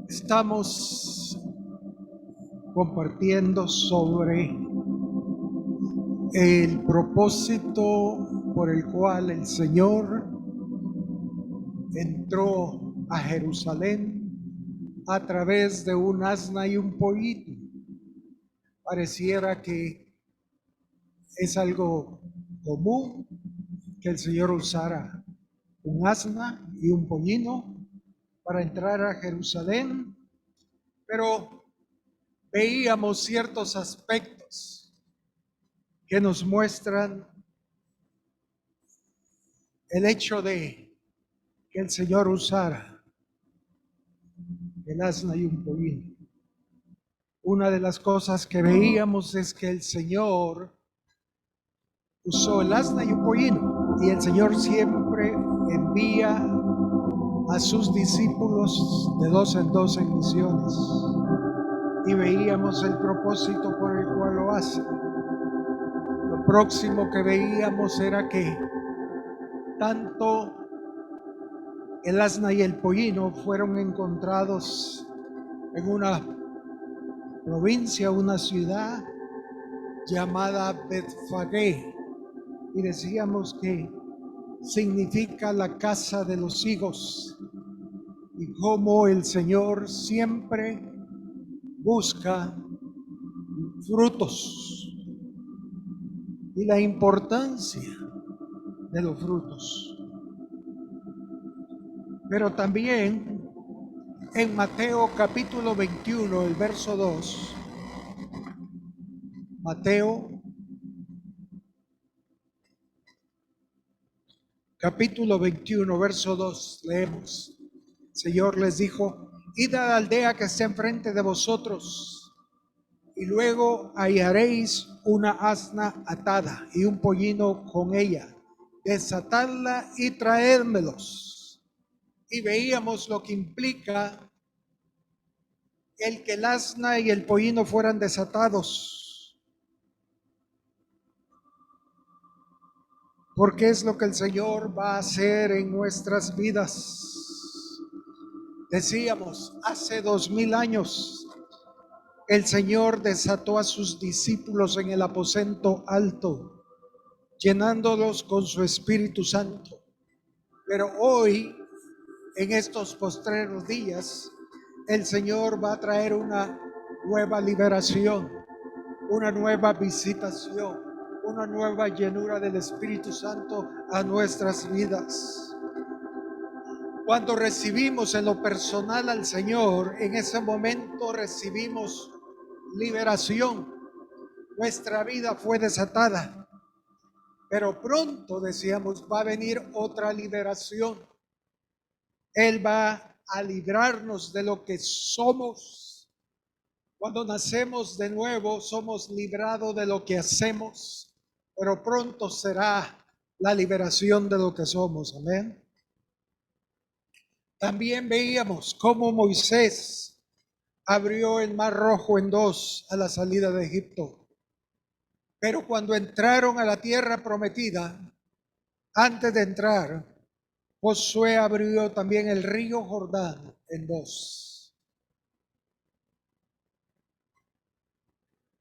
Estamos compartiendo sobre el propósito por el cual el Señor entró a Jerusalén a través de un asna y un pollito. Pareciera que es algo común que el Señor usara un asna y un pollino para entrar a Jerusalén, pero veíamos ciertos aspectos que nos muestran el hecho de que el Señor usara el asna y un pollino. Una de las cosas que veíamos es que el Señor usó el asna y un pollino, y el Señor siempre envía a sus discípulos de dos en dos en misiones, y veíamos el propósito por el cual lo hace. Lo próximo que veíamos era que tanto el asna y el pollino fueron encontrados en una provincia, una ciudad llamada Betfagé, y decíamos que significa la casa de los higos, y cómo el Señor siempre busca frutos y la importancia de los frutos. Pero también en Mateo capítulo 21, el verso 2, Mateo capítulo 21, verso 2, leemos. El Señor les dijo: id a la aldea que está enfrente de vosotros, y luego hallaréis una asna atada y un pollino con ella. Desatadla y traédmelos. Y veíamos lo que implica el que el asna y el pollino fueran desatados, porque es lo que el Señor va a hacer en nuestras vidas. Decíamos, hace 2000 años el Señor desató a sus discípulos en el aposento alto, llenándolos con su Espíritu Santo. Pero hoy, en estos postreros días, el Señor va a traer una nueva liberación, una nueva visitación, una nueva llenura del Espíritu Santo a nuestras vidas. Cuando recibimos en lo personal al Señor, en ese momento recibimos liberación. Nuestra vida fue desatada, pero pronto, decíamos, va a venir otra liberación. Él va a librarnos de lo que somos. Cuando nacemos de nuevo, somos librados de lo que hacemos, pero pronto será la liberación de lo que somos. Amén. También veíamos cómo Moisés abrió el mar Rojo en dos a la salida de Egipto. Pero cuando entraron a la tierra prometida, antes de entrar, Josué abrió también el río Jordán en dos.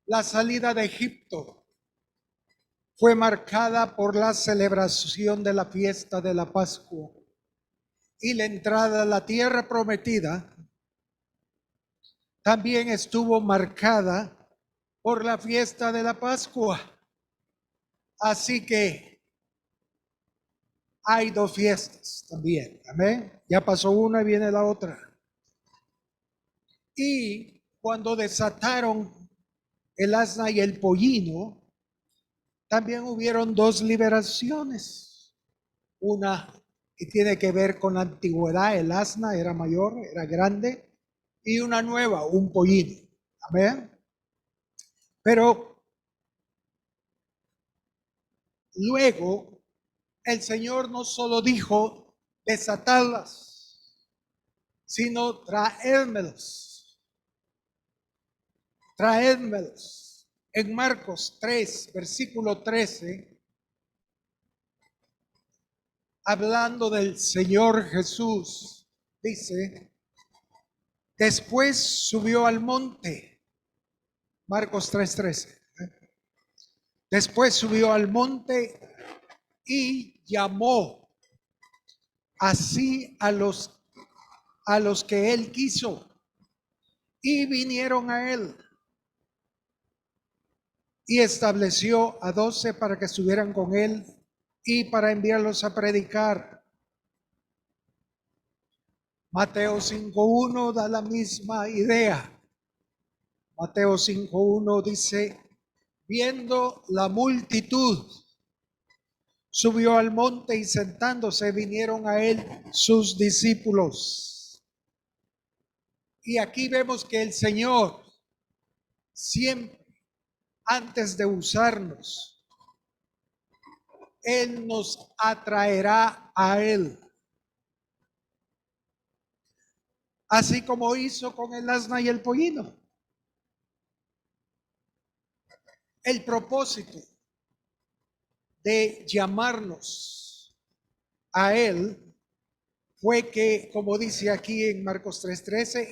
La salida de Egipto fue marcada por la celebración de la fiesta de la Pascua, y la entrada a la tierra prometida también estuvo marcada por la fiesta de la Pascua. Así que hay dos fiestas también. Amén. Ya pasó una y viene la otra. Y cuando desataron el asna y el pollino, también hubieron dos liberaciones. Una que tiene que ver con la antigüedad, el asna era mayor, era grande, y una nueva, un pollino. Amén. Pero luego el Señor no solo dijo desatarlas, sino traédmelos. Traédmelos. En Marcos 3, versículo 13, hablando del Señor Jesús, dice: Después subió al monte, Marcos 3:13. Después subió al monte y llamó así a los que él quiso, y vinieron a él, y estableció a 12 para que estuvieran con él y para enviarlos a predicar. Mateo 5:1 da la misma idea. Mateo 5:1 dice: viendo la multitud, subió al monte y sentándose vinieron a él sus discípulos. Y aquí vemos que el Señor siempre, antes de usarnos, Él nos atraerá a Él. Así como hizo con el asna y el pollino. El propósito de llamarnos a Él fue que, como dice aquí en Marcos 3:13,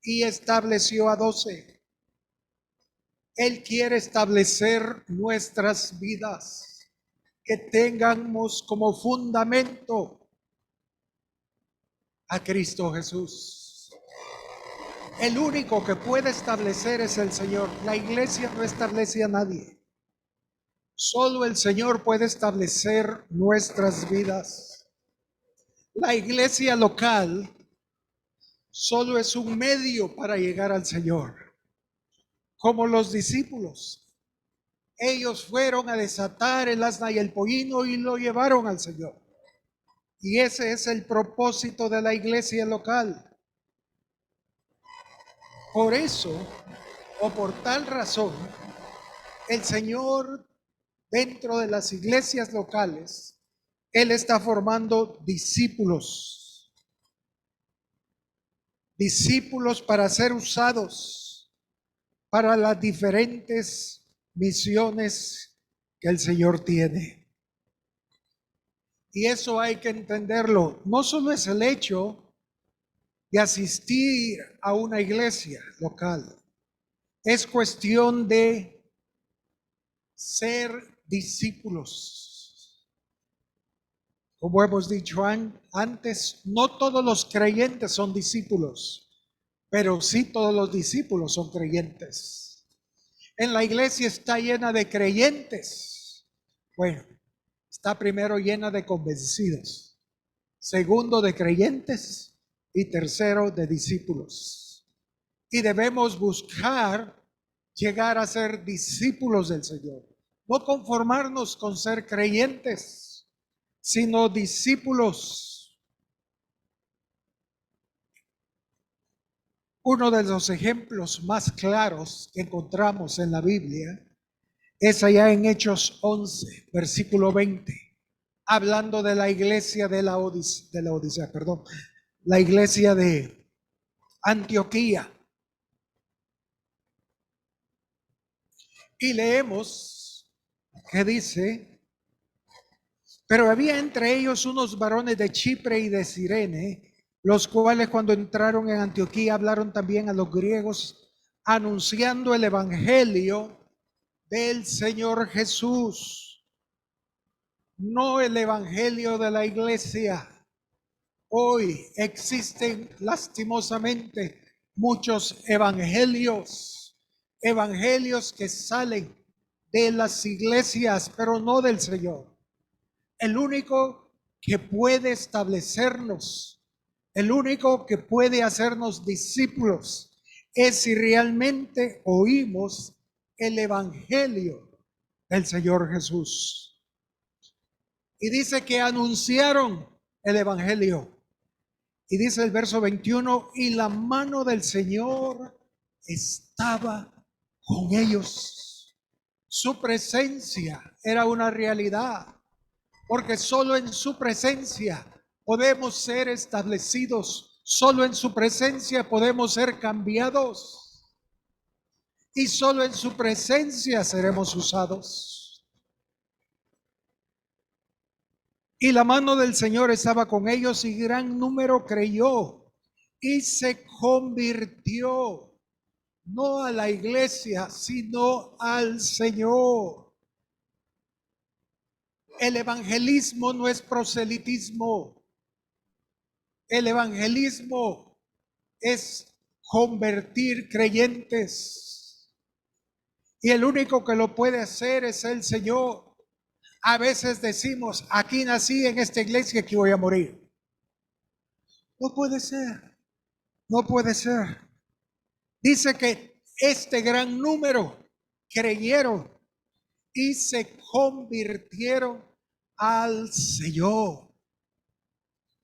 y estableció a 12. Él quiere establecer nuestras vidas, que tengamos como fundamento a Cristo Jesús. El único que puede establecer es el Señor. La iglesia no establece a nadie. Solo el Señor puede establecer nuestras vidas. La iglesia local solo es un medio para llegar al Señor. Como los discípulos, ellos fueron a desatar el asna y el pollino y lo llevaron al Señor. Y ese es el propósito de la iglesia local. Por eso, o por tal razón, el Señor, dentro de las iglesias locales, Él está formando discípulos. Discípulos para ser usados para las diferentes misiones que el Señor tiene. Y eso hay que entenderlo. No solo es el hecho de asistir a una iglesia local. Es cuestión de ser discípulos. Como hemos dicho antes, no todos los creyentes son discípulos, pero sí todos los discípulos son creyentes. En la iglesia está llena de creyentes. Bueno, está primero llena de convencidos, segundo de creyentes y tercero de discípulos. Y debemos buscar llegar a ser discípulos del Señor. No conformarnos con ser creyentes, sino discípulos. Uno de los ejemplos más claros que encontramos en la Biblia es allá en Hechos 11, versículo 20, hablando de la iglesia de la Odisea, la iglesia de Antioquía. Y leemos que dice: pero había entre ellos unos varones de Chipre y de Cirene, los cuales cuando entraron en Antioquía hablaron también a los griegos, anunciando el evangelio del Señor Jesús, no el evangelio de la iglesia. Hoy existen lastimosamente muchos evangelios que salen de las iglesias, pero no del Señor. El único que puede establecernos, el único que puede hacernos discípulos, es si realmente oímos el evangelio del Señor Jesús. Y dice que anunciaron el evangelio. Y dice el verso 21, y la mano del Señor estaba con ellos. Su presencia era una realidad, porque solo en su presencia podemos ser establecidos, solo en su presencia podemos ser cambiados, y solo en su presencia seremos usados. Y la mano del Señor estaba con ellos y gran número creyó y se convirtió no a la iglesia, sino al Señor. El evangelismo no es proselitismo. El evangelismo es convertir creyentes. Y el único que lo puede hacer es el Señor. A veces decimos, aquí nací en esta iglesia, aquí voy a morir. No puede ser. No puede ser. Dice que este gran número creyeron y se convirtieron al Señor.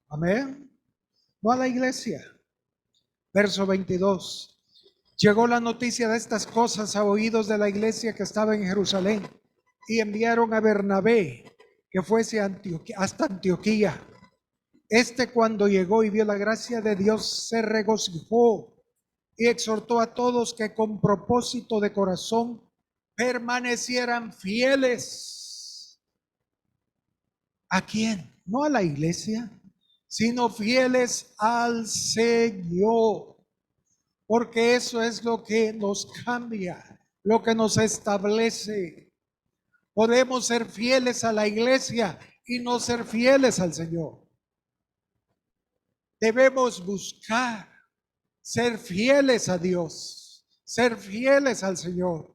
Amén. No a la iglesia. Verso 22. Llegó la noticia de estas cosas a oídos de la iglesia que estaba en Jerusalén y enviaron a Bernabé que fuese hasta Antioquía. Cuando llegó y vio la gracia de Dios, se regocijó y exhortó a todos que con propósito de corazón permanecieran fieles. ¿A quién? No a la iglesia, sino fieles al Señor. Porque eso es lo que nos cambia, lo que nos establece. Podemos ser fieles a la iglesia y no ser fieles al Señor. Debemos buscar ser fieles a Dios, ser fieles al Señor.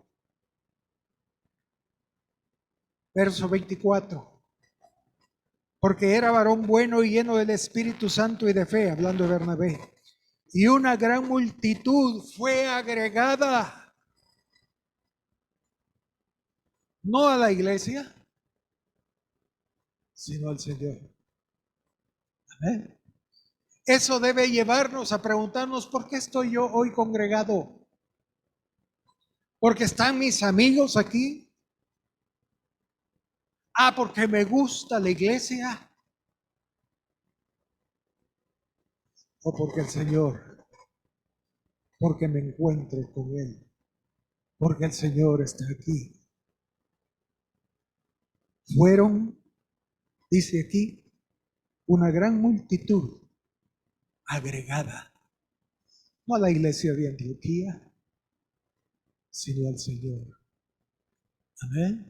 Verso 24. Porque era varón bueno y lleno del Espíritu Santo y de fe, hablando de Bernabé. Y una gran multitud fue agregada, no a la iglesia, sino al Señor. Amén. Eso debe llevarnos a preguntarnos, ¿por qué estoy yo hoy congregado? ¿Porque están mis amigos aquí? ¿Porque me gusta la iglesia? ¿O porque el Señor? Porque me encuentro con Él. Porque el Señor está aquí. Fueron, dice aquí, una gran multitud agregada, no a la iglesia de Antioquía, sino al Señor. Amén.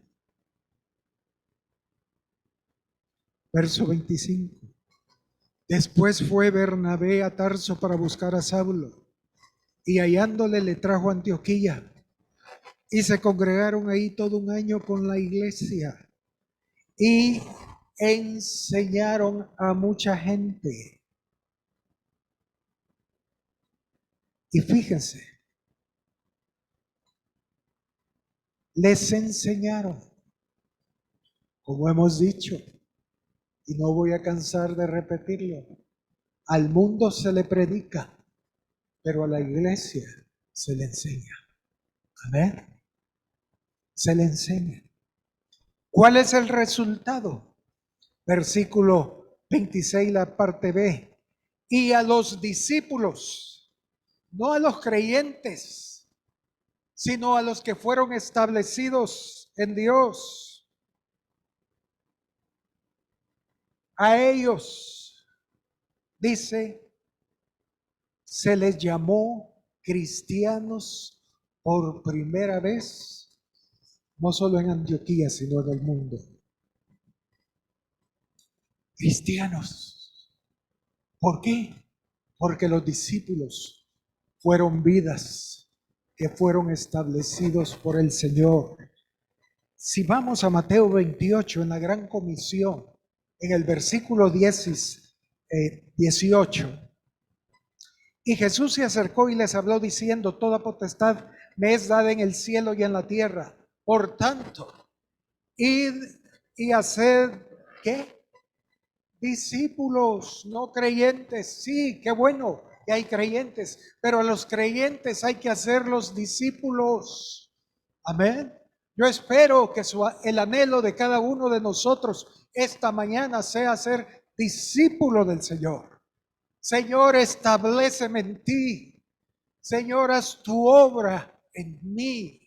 Verso 25. Después fue Bernabé a Tarso para buscar a Saulo, y hallándole le trajo a Antioquía, y se congregaron ahí todo un año con la iglesia, y enseñaron a mucha gente. Y fíjense, les enseñaron, como hemos dicho, y no voy a cansar de repetirlo, al mundo se le predica, pero a la iglesia se le enseña. Amén. Se le enseña. ¿Cuál es el resultado? Versículo 26, la parte B. Y a los discípulos, no a los creyentes, sino a los que fueron establecidos en Dios, a ellos, dice, se les llamó cristianos por primera vez, no solo en Antioquía, sino en el mundo. Cristianos. ¿Por qué? Porque los discípulos fueron vidas que fueron establecidos por el Señor. Si vamos a Mateo 28, en la gran comisión, en el versículo 18, y Jesús se acercó y les habló diciendo, toda potestad me es dada en el cielo y en la tierra. Por tanto, id y haced, ¿qué? Discípulos, no creyentes. Sí, qué bueno que hay creyentes, pero a los creyentes hay que hacerlos discípulos. Amén. Yo espero que el anhelo de cada uno de nosotros esta mañana sea ser discípulo del Señor. Señor, establéceme en ti. Señor, haz tu obra en mí.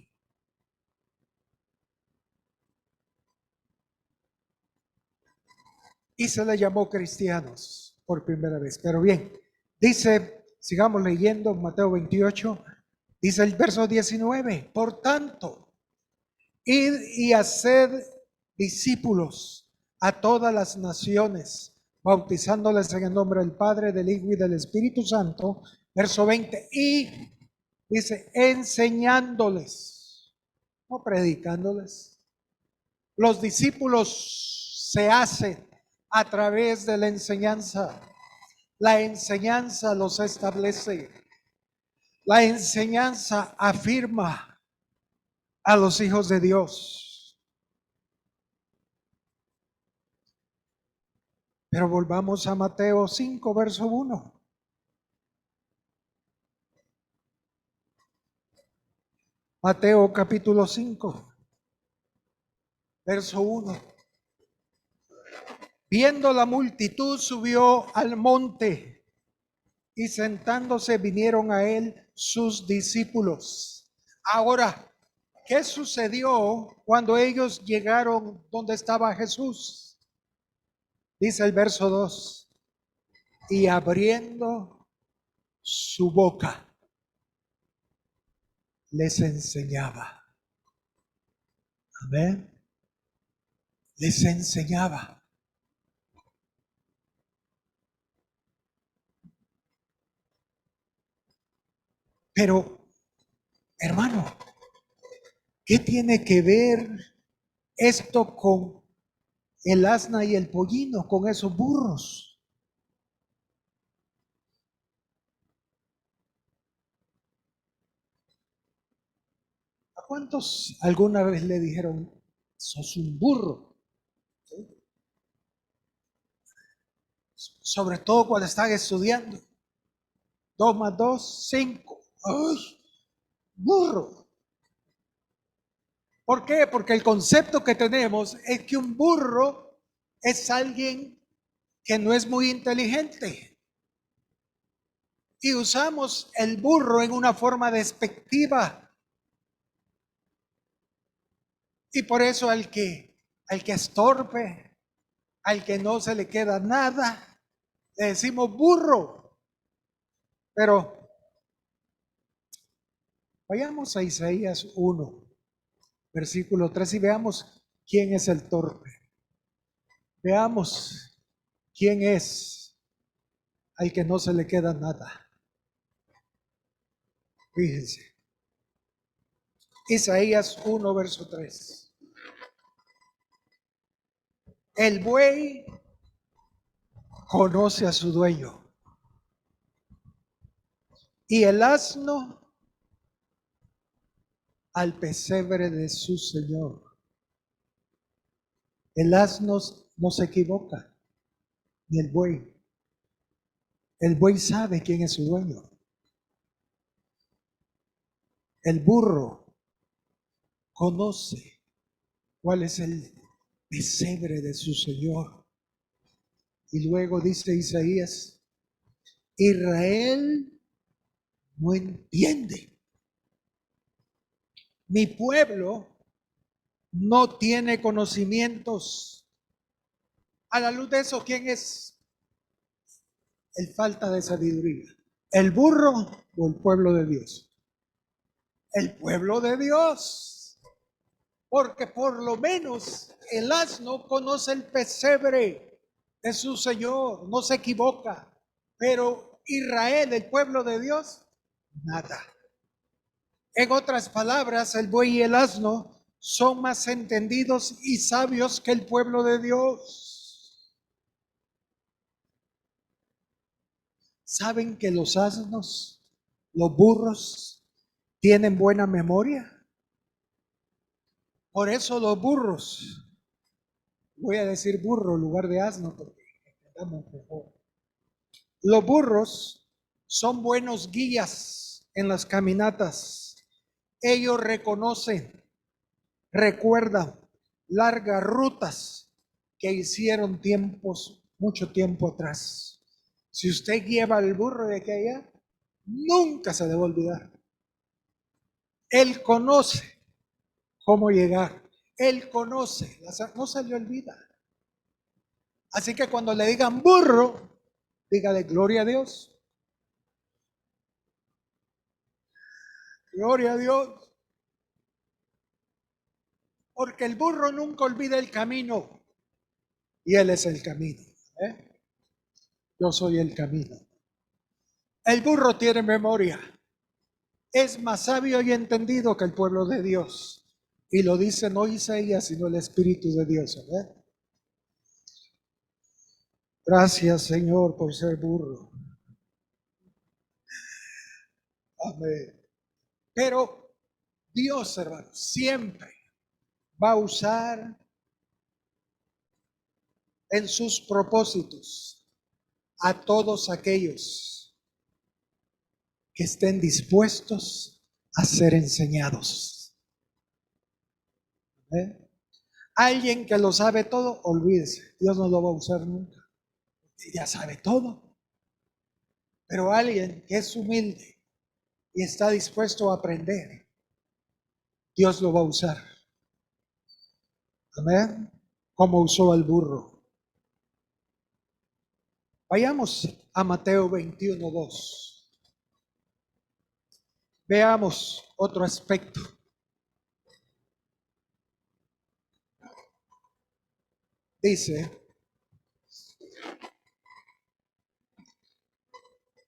Y se le llamó cristianos por primera vez. Pero bien, dice Sigamos leyendo Mateo 28. Dice el verso 19, por tanto, id y haced discípulos a todas las naciones, bautizándoles en el nombre del Padre, del Hijo y del Espíritu Santo. Verso 20, y dice, enseñándoles, no predicándoles. Los discípulos se hacen a través de la enseñanza. La enseñanza los establece. La enseñanza afirma a los hijos de Dios. Pero volvamos a Mateo 5, verso 1. Mateo capítulo 5, verso 1. Viendo la multitud, subió al monte y sentándose vinieron a él sus discípulos. Ahora, ¿qué sucedió cuando ellos llegaron donde estaba Jesús? Dice el verso 2, y abriendo su boca, les enseñaba. Amén. Les enseñaba. Pero, hermano, ¿qué tiene que ver esto con el asna y el pollino, con esos burros? ¿A cuántos alguna vez le dijeron, sos un burro? ¿Sí? Sobre todo cuando están estudiando. 2 más 2, 5. ¡Ay, burro! ¿Por qué? Porque el concepto que tenemos es que un burro es alguien que no es muy inteligente. Y usamos el burro en una forma despectiva. Y por eso al que es torpe, al que no se le queda nada, le decimos burro. Pero vayamos a Isaías 1, versículo 3 y veamos quién es el torpe. Veamos quién es al que no se le queda nada. Fíjense. Isaías 1, verso 3. El buey conoce a su dueño y el asno al pesebre de su señor. El asno no se equivoca, ni el buey. El buey sabe quién es su dueño. El burro conoce cuál es el pesebre de su señor. Y luego dice Isaías, Israel no entiende. Mi pueblo no tiene conocimientos. A la luz de eso, ¿quién es el falta de sabiduría? ¿El burro o el pueblo de Dios? El pueblo de Dios. Porque por lo menos el asno conoce el pesebre de su Señor, no se equivoca. Pero Israel, el pueblo de Dios, nada. En otras palabras, el buey y el asno son más entendidos y sabios que el pueblo de Dios. ¿Saben que los asnos, los burros, tienen buena memoria? Por eso los burros, voy a decir burro en lugar de asno porque entendamos mejor. Los burros son buenos guías en las caminatas. Ellos reconocen, recuerdan largas rutas que hicieron mucho tiempo atrás. Si usted lleva el burro de aquí a allá, nunca se debe olvidar. Él conoce cómo llegar. Él conoce, no se le olvida. Así que cuando le digan burro, dígale gloria a Dios, Gloria a Dios. Porque el burro nunca olvida el camino. Y Él es el camino. ¿Eh? Yo soy el camino. El burro tiene memoria. Es más sabio y entendido que el pueblo de Dios. Y lo dice no Isaías, sino el Espíritu de Dios. ¿Eh? Gracias, Señor, por ser burro. Amén. Pero Dios, hermanos, siempre va a usar en sus propósitos a todos aquellos que estén dispuestos a ser enseñados. ¿Eh? Alguien que lo sabe todo, olvídese, Dios no lo va a usar nunca. Ya sabe todo. Pero alguien que es humilde y está dispuesto a aprender, Dios lo va a usar. Amén. Como usó al burro. Vayamos a Mateo 21:2. Veamos otro aspecto. Dice,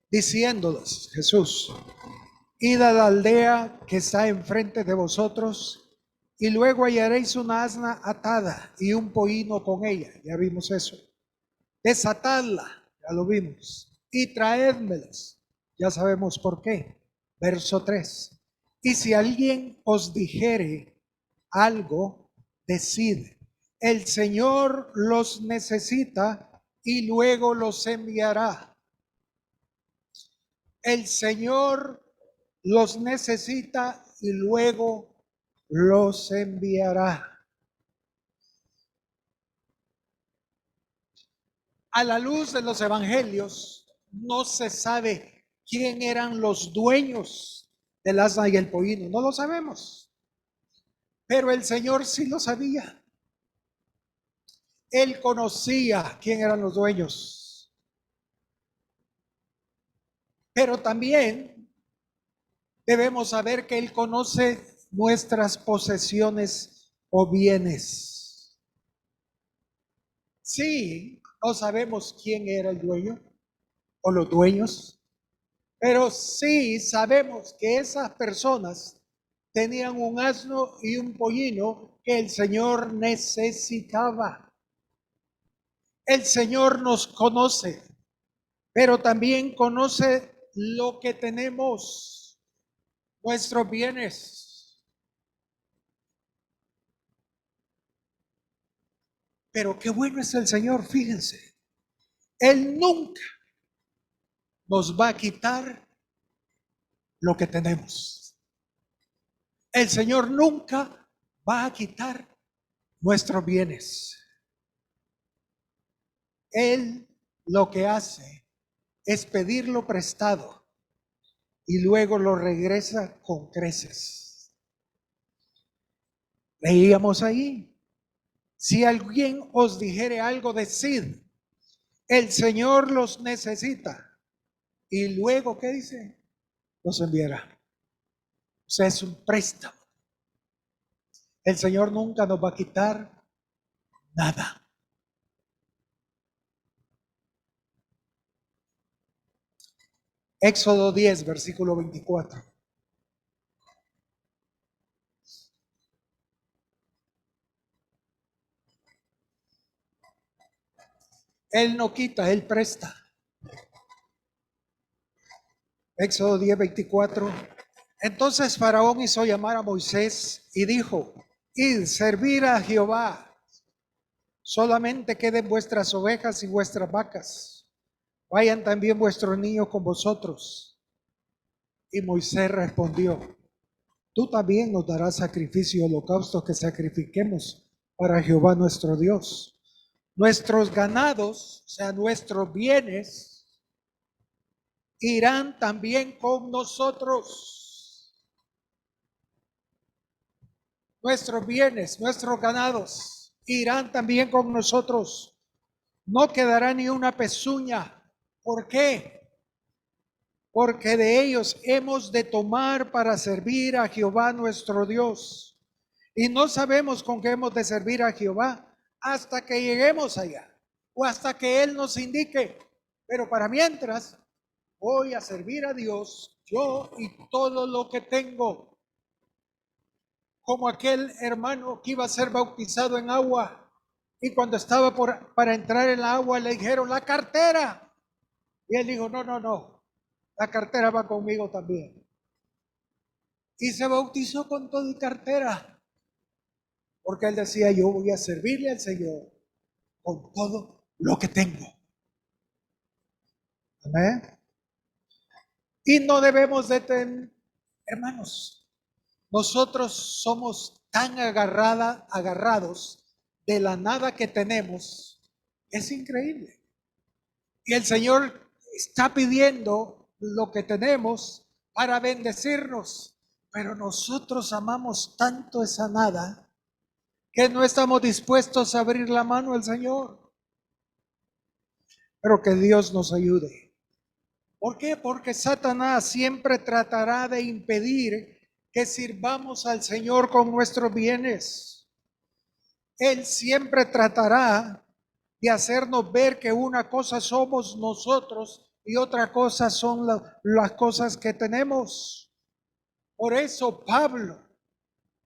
diciéndoles Jesús, id a la aldea que está enfrente de vosotros y luego hallaréis una asna atada y un pollino con ella. Ya vimos eso. Desatadla, ya lo vimos, y traédmelas. Ya sabemos por qué. Verso 3. Y si alguien os dijere algo, decid, el Señor los necesita y luego los enviará. El Señor los necesita y luego los enviará. A la luz de los evangelios, no se sabe quién eran los dueños del asna y el pollino. No lo sabemos. Pero el Señor sí lo sabía. Él conocía quién eran los dueños. Pero también debemos saber que Él conoce nuestras posesiones o bienes. Sí, no sabemos quién era el dueño o los dueños, pero sí sabemos que esas personas tenían un asno y un pollino que el Señor necesitaba. El Señor nos conoce, pero también conoce lo que tenemos, nuestros bienes. Pero qué bueno es el Señor, fíjense. Él nunca nos va a quitar lo que tenemos. El Señor nunca va a quitar nuestros bienes. Él lo que hace es pedirlo prestado y luego lo regresa con creces. Leíamos ahí, si alguien os dijere algo, decid, el Señor los necesita. Y luego, ¿qué dice? Los enviará. O sea, es un préstamo. El Señor nunca nos va a quitar nada. Éxodo 10, versículo 24. Él no quita, Él presta. Éxodo 10, 24. Entonces Faraón hizo llamar a Moisés y dijo, id, servir a Jehová. Solamente queden vuestras ovejas y vuestras vacas. Vayan también vuestros niños con vosotros. Y Moisés respondió, tú también nos darás sacrificio y holocausto que sacrifiquemos para Jehová nuestro Dios. Nuestros ganados, o sea, nuestros bienes, irán también con nosotros. Nuestros bienes, nuestros ganados, irán también con nosotros. No quedará ni una pezuña. ¿Por qué? porque de ellos hemos de tomar para servir a Jehová nuestro Dios. Y no sabemos con qué hemos de servir a Jehová hasta que lleguemos allá o hasta que Él nos indique. Pero para mientras, voy a servir a Dios, yo y todo lo que tengo. Como aquel hermano que iba a ser bautizado en agua y cuando estaba para entrar en el agua le dijeron la cartera. Y él dijo, no, la cartera va conmigo también. Y se bautizó con todo y cartera. Porque él decía, yo voy a servirle al Señor con todo lo que tengo. Amén. Y no debemos de tener, hermanos, nosotros somos tan agarrados de la nada que tenemos. Es increíble. Y el Señor está pidiendo lo que tenemos para bendecirnos. Pero nosotros amamos tanto esa nada que no estamos dispuestos a abrir la mano al Señor. Pero que Dios nos ayude. ¿Por qué? Porque Satanás siempre tratará de impedir que sirvamos al Señor con nuestros bienes. Él siempre tratará de hacernos ver que una cosa somos nosotros y otra cosa son las cosas que tenemos. Por eso Pablo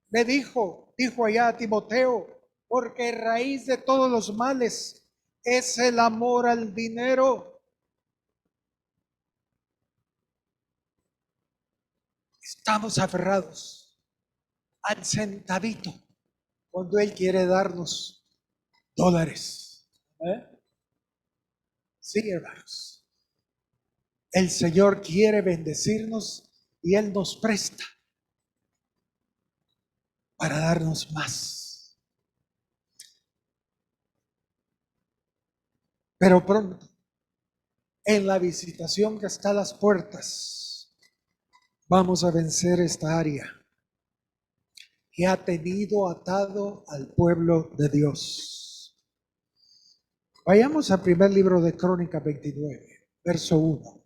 le dijo allá a Timoteo, porque raíz de todos los males es el amor al dinero. Estamos aferrados al centavito cuando Él quiere darnos dólares. Sí, hermanos. El Señor quiere bendecirnos y Él nos presta para darnos más. Pero pronto, en la visitación que está a las puertas, vamos a vencer esta área que ha tenido atado al pueblo de Dios. Vayamos al primer libro de Crónicas 29, verso 1.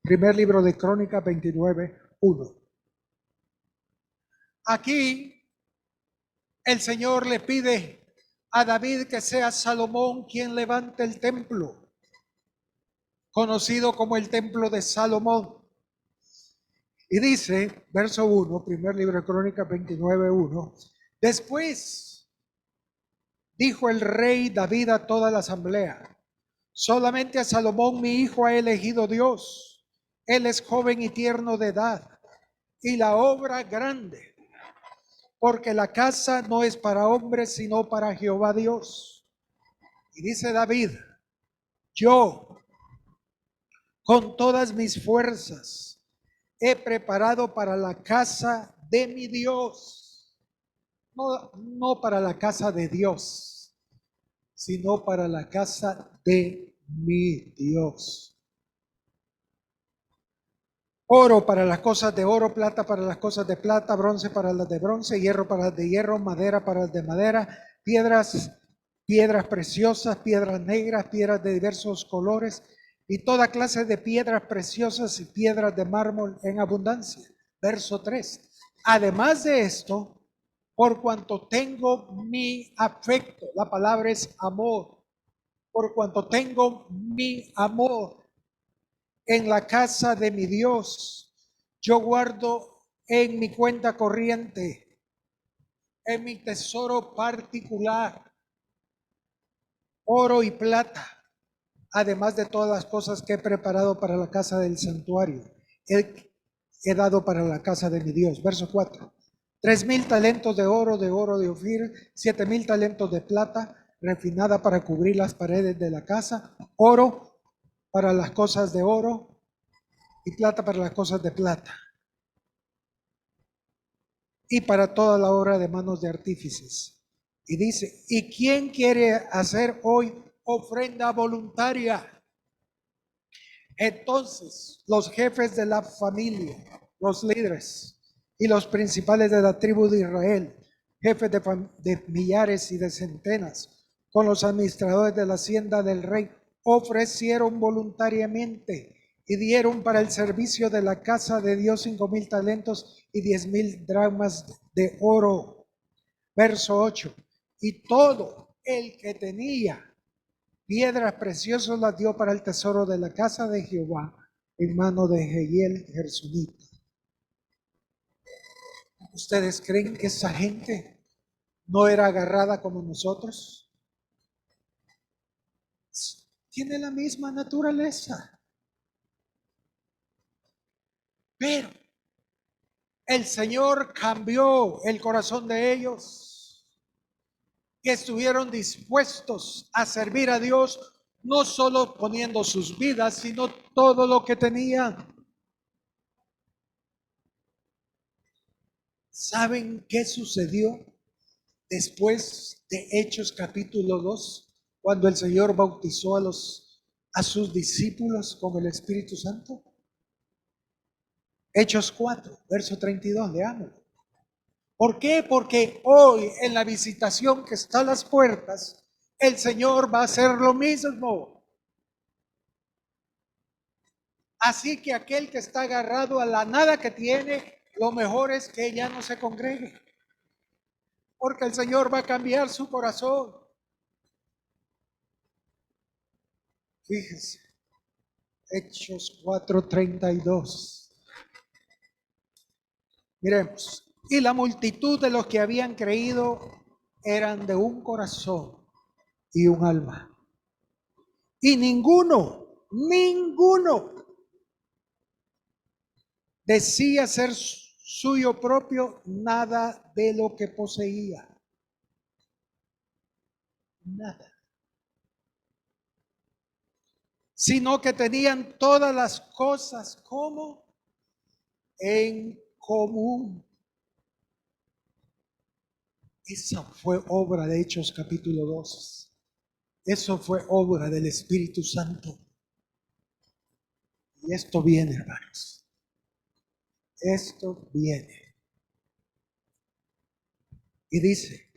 Primer libro de Crónicas 29, 1. Aquí el Señor le pide a David que sea Salomón quien levante el templo, conocido como el templo de Salomón. Y dice, verso 1, primer libro de Crónicas 29, 1, después dijo el rey David a toda la asamblea, solamente a Salomón mi hijo ha elegido Dios. Él es joven y tierno de edad, y la obra grande, porque la casa no es para hombres, sino para Jehová Dios. Y dice David, yo con todas mis fuerzas he preparado para la casa de mi Dios. No para la casa de Dios, sino para la casa de mi Dios. Oro para las cosas de oro, plata para las cosas de plata, bronce para las de bronce, hierro para las de hierro, madera para las de madera, piedras preciosas, piedras negras, piedras de diversos colores y toda clase de piedras preciosas y piedras de mármol en abundancia. Verso 3. Además de esto, por cuanto tengo mi afecto, la palabra es amor, por cuanto tengo mi amor en la casa de mi Dios, yo guardo en mi cuenta corriente, en mi tesoro particular, oro y plata, además de todas las cosas que he preparado para la casa del santuario, he dado para la casa de mi Dios. Verso 4. 3,000 talentos de oro de Ofir, 7,000 talentos de plata refinada para cubrir las paredes de la casa, oro para las cosas de oro y plata para las cosas de plata, y para toda la obra de manos de artífices. Y dice, ¿y quién quiere hacer hoy ofrenda voluntaria? Entonces los jefes de la familia, los líderes y los principales de la tribu de Israel, jefes de millares y de centenas, con los administradores de la hacienda del rey, ofrecieron voluntariamente y dieron para el servicio de la casa de Dios 5,000 talentos y 10,000 dracmas de oro. Verso 8. Y todo el que tenía piedras preciosas las dio para el tesoro de la casa de Jehová en mano de Jehiel Gersonita. ¿Ustedes creen que esa gente no era agarrada como nosotros? Tiene la misma naturaleza. Pero el Señor cambió el corazón de ellos y estuvieron dispuestos a servir a Dios, no solo poniendo sus vidas, sino todo lo que tenían. ¿Saben qué sucedió después de Hechos capítulo 2, cuando el Señor bautizó a sus discípulos con el Espíritu Santo? Hechos 4, verso 32, leámoslo. ¿Por qué? Porque hoy en la visitación que está a las puertas, el Señor va a hacer lo mismo. Así que aquel que está agarrado a la nada que tiene, lo mejor es que ya no se congregue. Porque el Señor va a cambiar su corazón. Fíjese, Hechos 4:32. Miremos. Y la multitud de los que habían creído eran de un corazón y un alma. Y ninguno decía ser suyo propio nada de lo que poseía. Nada. Sino que tenían todas las cosas como en común. Esa fue obra de Hechos capítulo 2. Eso fue obra del Espíritu Santo. Y esto viene, hermanos. Esto viene. Y dice,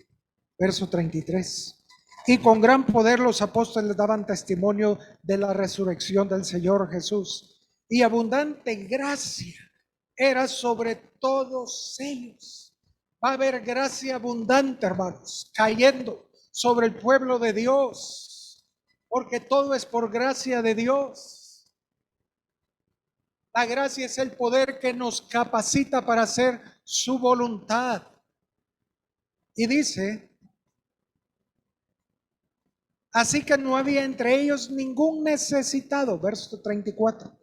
verso 33. Y con gran poder los apóstoles daban testimonio de la resurrección del Señor Jesús. Y abundante gracia era sobre todos ellos. Va a haber gracia abundante, hermanos, cayendo sobre el pueblo de Dios. Porque todo es por gracia de Dios. La gracia es el poder que nos capacita para hacer su voluntad. Y dice, así que no había entre ellos ningún necesitado, verso 34,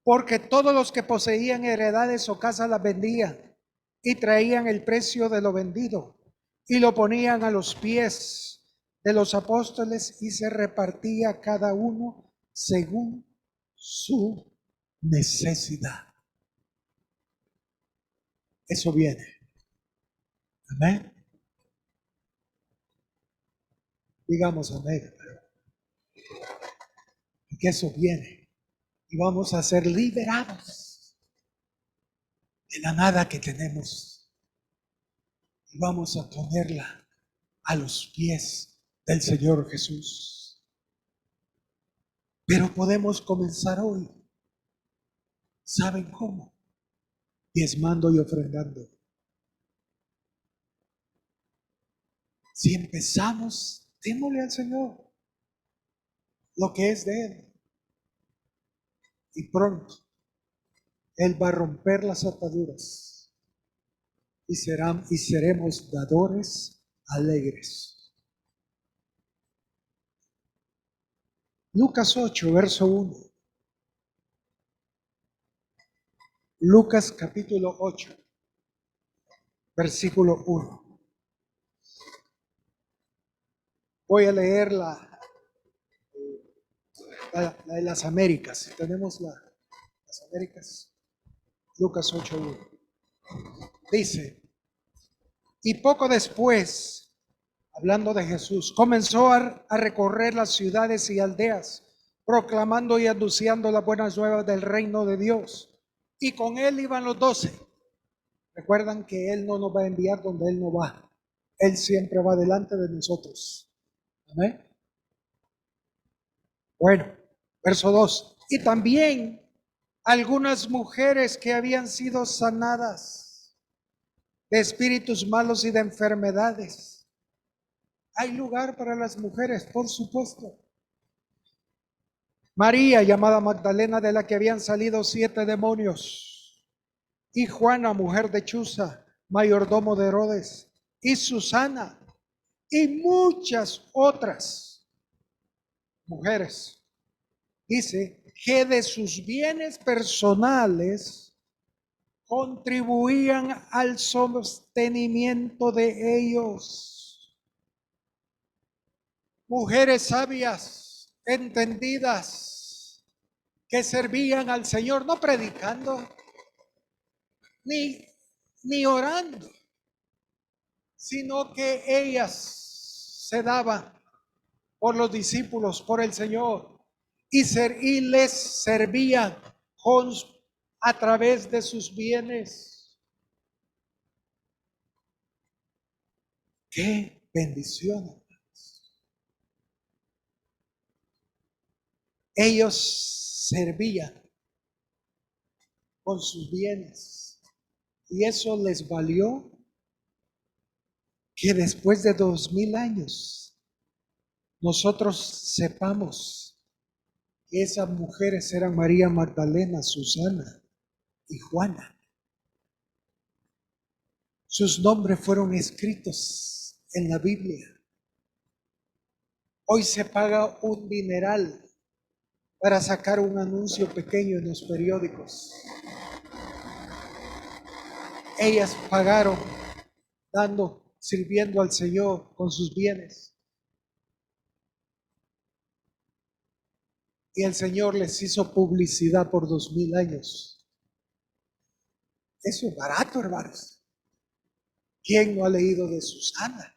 porque todos los que poseían heredades o casas las vendían y traían el precio de lo vendido y lo ponían a los pies de los apóstoles y se repartía cada uno según su necesidad. Eso viene. Amén. Digamos amén. Que eso viene. Y vamos a ser liberados de la nada que tenemos. Y vamos a ponerla a los pies del Señor Jesús. Pero podemos comenzar hoy. ¿Saben cómo? Diezmando y ofrendando. Si empezamos, démosle al Señor lo que es de Él. Y pronto Él va a romper las ataduras y seremos dadores alegres. Lucas 8, verso 1. Lucas capítulo 8, versículo 1. Voy a leer la de las Américas. Tenemos las Américas. Lucas 8:1. Dice, y poco después, hablando de Jesús, comenzó a recorrer las ciudades y aldeas, proclamando y anunciando las buenas nuevas del reino de Dios. Y con él iban los 12. Recuerdan que Él no nos va a enviar donde Él no va. Él siempre va delante de nosotros. Amén. Bueno, verso 2. Y también algunas mujeres que habían sido sanadas de espíritus malos y de enfermedades. Hay lugar para las mujeres, por supuesto. María, llamada Magdalena, de la que habían salido 7 demonios, y Juana, mujer de Chuza, mayordomo de Herodes, y Susana, y muchas otras mujeres. Dice que de sus bienes personales contribuían al sostenimiento de ellos. Mujeres sabias, entendidas, que servían al Señor, no predicando, ni orando, sino que ellas se daban por los discípulos, por el Señor, y les servían a través de sus bienes. ¡Qué bendición! Ellos servían con sus bienes y eso les valió que después de 2000 años nosotros sepamos que esas mujeres eran María Magdalena, Susana y Juana. Sus nombres fueron escritos en la Biblia. Hoy se paga un dineral para sacar un anuncio pequeño en los periódicos. Ellas pagaron sirviendo al Señor con sus bienes. Y el Señor les hizo publicidad por 2000 años. Eso es barato, hermanos. ¿Quién no ha leído de Susana?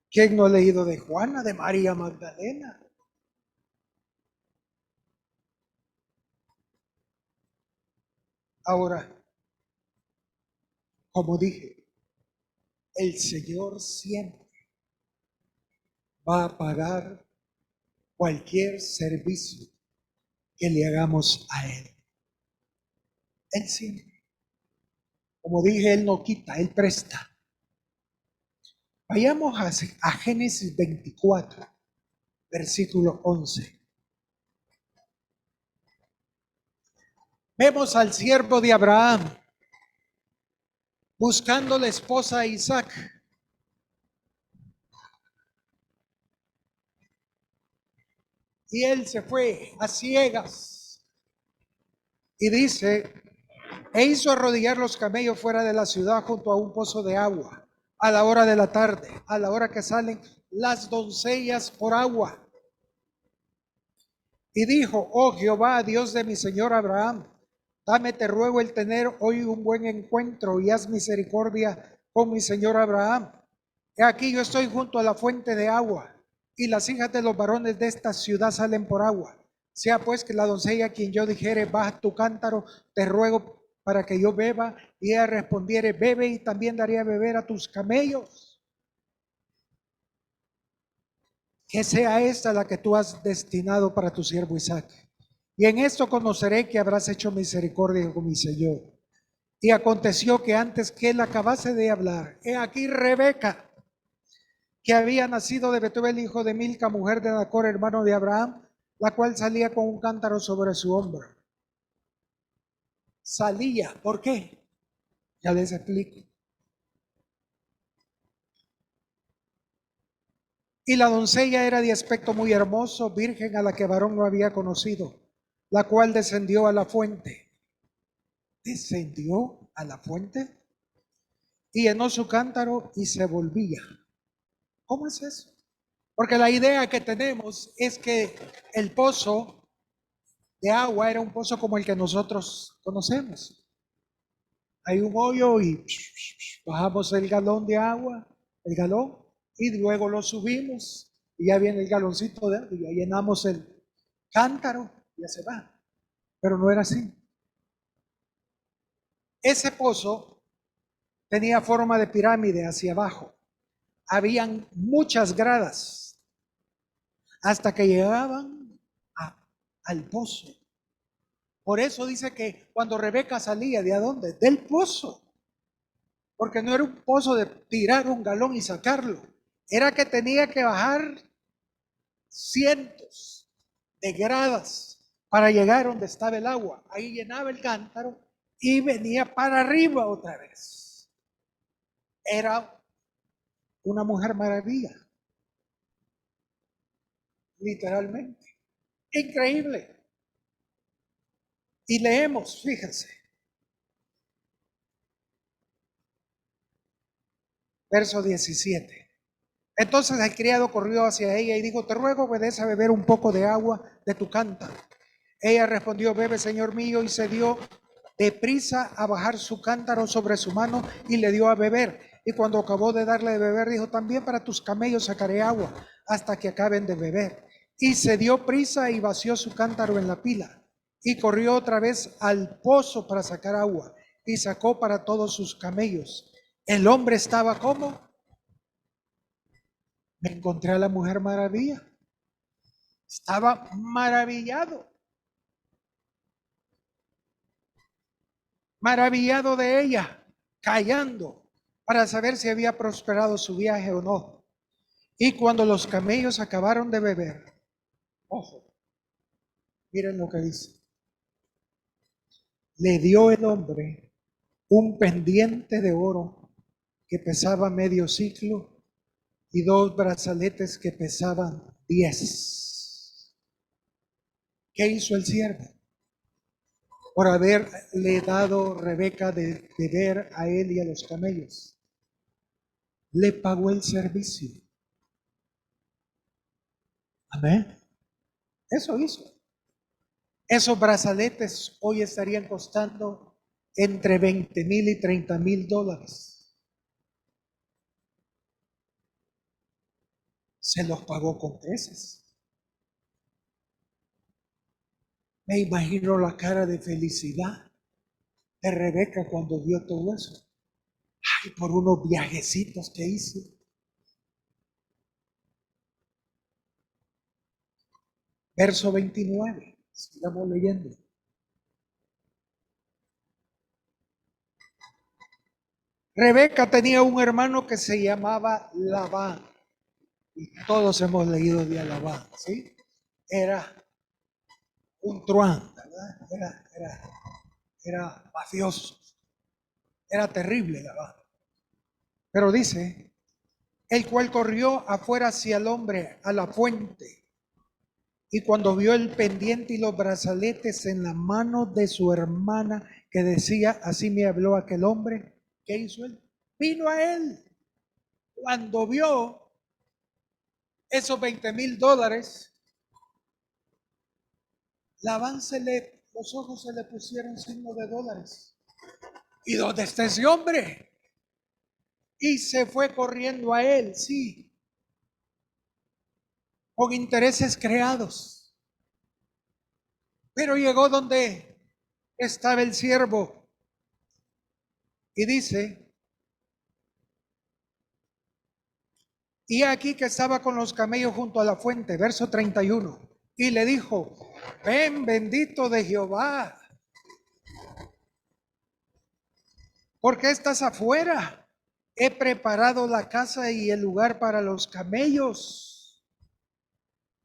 ¿Quién no ha leído de Juana, de María Magdalena? Ahora, como dije, el Señor siempre va a pagar cualquier servicio que le hagamos a Él. Él siempre. Como dije, Él no quita, Él presta. Vayamos a Génesis 24, versículo 11. Vemos al siervo de Abraham buscando la esposa a Isaac. Y él se fue a ciegas. Y dice, e hizo arrodillar los camellos fuera de la ciudad junto a un pozo de agua, a la hora de la tarde, a la hora que salen las doncellas por agua. Y dijo, oh Jehová, Dios de mi señor Abraham, dame, te ruego, el tener hoy un buen encuentro y haz misericordia con mi señor Abraham. He aquí yo estoy junto a la fuente de agua y las hijas de los varones de esta ciudad salen por agua. Sea pues que la doncella a quien yo dijere, baja tu cántaro, te ruego para que yo beba, y ella respondiere, bebe, y también daré a beber a tus camellos. Que sea esta la que tú has destinado para tu siervo Isaac. Y en esto conoceré que habrás hecho misericordia con mi Señor. Y aconteció que antes que él acabase de hablar, he aquí Rebeca, que había nacido de Betuel, hijo de Milca, mujer de Nacor, hermano de Abraham, la cual salía con un cántaro sobre su hombro. Salía, ¿por qué? Ya les explico. Y la doncella era de aspecto muy hermoso, virgen, a la que varón no había conocido, la cual descendió a la fuente. Descendió a la fuente y llenó su cántaro y se volvía. ¿Cómo es eso? Porque la idea que tenemos es que el pozo de agua era un pozo como el que nosotros conocemos. Hay un hoyo y bajamos el galón de agua, el galón, y luego lo subimos y ya viene el galoncito de agua y ya llenamos el cántaro y ya se va. Pero no era así. Ese pozo tenía forma de pirámide hacia abajo. Habían muchas gradas hasta que llegaban al pozo. Por eso dice que cuando Rebeca salía, ¿de a dónde? Del pozo. Porque no era un pozo de tirar un galón y sacarlo. Era que tenía que bajar cientos de gradas para llegar donde estaba el agua. Ahí llenaba el cántaro y venía para arriba otra vez. Era una mujer maravilla, literalmente. Increíble. Y leemos, fíjense, verso 17. Entonces el criado corrió hacia ella y dijo: te ruego, obedece a beber un poco de agua de tu cántaro. Ella respondió: bebe, señor mío, y se dio deprisa a bajar su cántaro sobre su mano y le dio a beber. Y cuando acabó de darle de beber, dijo: también para tus camellos sacaré agua hasta que acaben de beber. Y se dio prisa y vació su cántaro en la pila. Y corrió otra vez al pozo para sacar agua y sacó para todos sus camellos. El hombre estaba como: me encontré a la mujer maravilla. Estaba maravillado. Maravillado de ella, callando para saber si había prosperado su viaje o no. Y cuando los camellos acabaron de beber, ojo, miren lo que dice: le dio el hombre un pendiente de oro que pesaba medio siclo y 2 brazaletes que pesaban 10. ¿Qué hizo el siervo? Por haberle dado Rebeca de beber a él y a los camellos, le pagó el servicio. Amén. Eso hizo. Esos brazaletes hoy estarían costando entre 20,000 y 30,000 dólares. Se los pagó con creces. Me imagino la cara de felicidad de Rebeca cuando vio todo eso. Ay, por unos viajecitos que hizo. Verso 29. Sigamos leyendo. Rebeca tenía un hermano que se llamaba Labán. Y todos hemos leído de Labán, ¿sí? Era un truán, ¿verdad? Era mafioso. Era terrible Labán. Pero dice: el cual corrió afuera hacia el hombre a la fuente. Y cuando vio el pendiente y los brazaletes en la mano de su hermana, que decía: así me habló aquel hombre, ¿qué hizo él? Vino a él. Cuando vio esos 20,000 dólares, Labán los ojos se le pusieron signo de dólares. ¿Y dónde está ese hombre? Y se fue corriendo a él, sí, con intereses creados. Pero llegó donde estaba el siervo y dice: y aquí que estaba con los camellos junto a la fuente, verso 31, y le dijo: ven, bendito de Jehová, ¿por qué estás afuera? He preparado la casa y el lugar para los camellos.